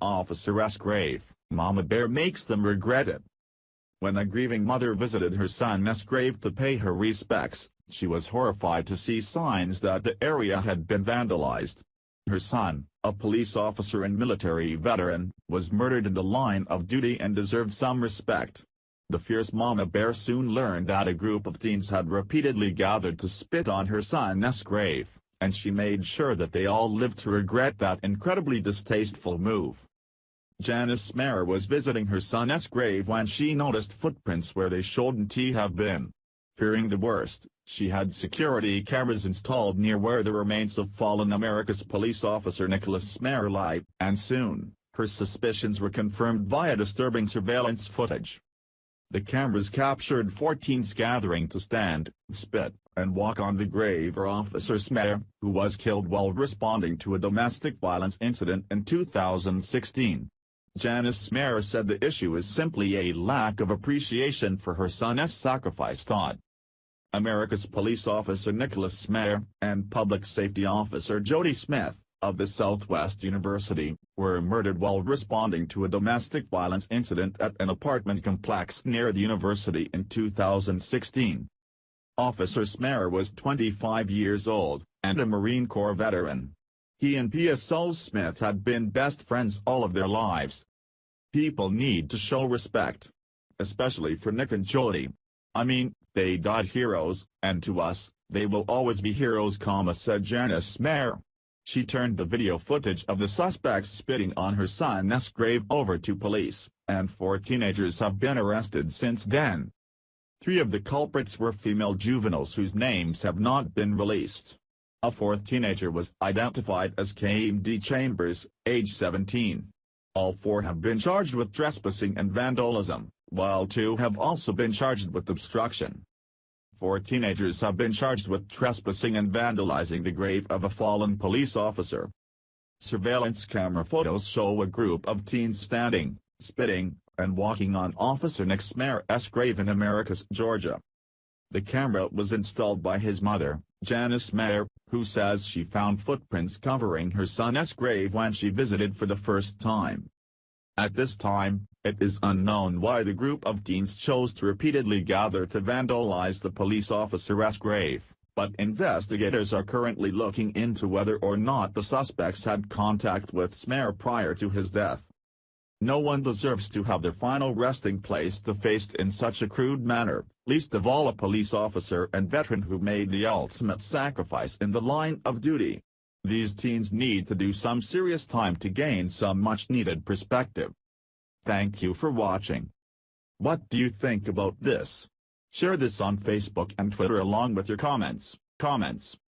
officer's grave, Mama Bear makes them regret it. When a grieving mother visited her son's grave to pay her respects, she was horrified to see signs that the area had been vandalized. Her son, a police officer and military veteran, was murdered in the line of duty and deserved some respect. The fierce Mama Bear soon learned that a group of teens had repeatedly gathered to spit on her son's grave, and she made sure that they all lived to regret that incredibly distasteful move. Janice Mayer was visiting her son's grave when she noticed footprints where they shouldn't have been. Fearing the worst, she had security cameras installed near where the remains of fallen America's police officer Nicholas Mayer lie, and soon, her suspicions were confirmed via disturbing surveillance footage. The cameras captured 14 gathering to stand, spit, and walk on the grave of Officer Mayer, who was killed while responding to a domestic violence incident in 2016. Janice Mayer said the issue is simply a lack of appreciation for her son's sacrifice. America's police officer Nicholas Mayer and public safety officer Jody Smith, of the Southwest University, were murdered while responding to a domestic violence incident at an apartment complex near the university in 2016. Officer Mayer was 25 years old, and a Marine Corps veteran. He and PSO Smith had been best friends all of their lives. People need to show respect. Especially for Nick and Jody. I mean, they died heroes, and to us, they will always be heroes, said Janice Mayer. She turned the video footage of the suspects spitting on her son's grave over to police, and 4 teenagers have been arrested since then. 3 of the culprits were female juveniles whose names have not been released. A 4th teenager was identified as KMD Chambers, age 17. All 4 have been charged with trespassing and vandalism, while 2 have also been charged with obstruction. 4 teenagers have been charged with trespassing and vandalizing the grave of a fallen police officer. Surveillance camera photos show a group of teens standing, spitting, and walking on Officer Nick Mayer's grave in Americus, Georgia. The camera was installed by his mother, Janice Mayer, who says she found footprints covering her son's grave when she visited for the first time. At this time, it is unknown why the group of teens chose to repeatedly gather to vandalize the police officer's grave, but investigators are currently looking into whether or not the suspects had contact with Mayer prior to his death. No one deserves to have their final resting place defaced in such a crude manner, least of all a police officer and veteran who made the ultimate sacrifice in the line of duty. These teens need to do some serious time to gain some much-needed perspective. Thank you for watching. What do you think about this? Share this on Facebook and Twitter along with your comments.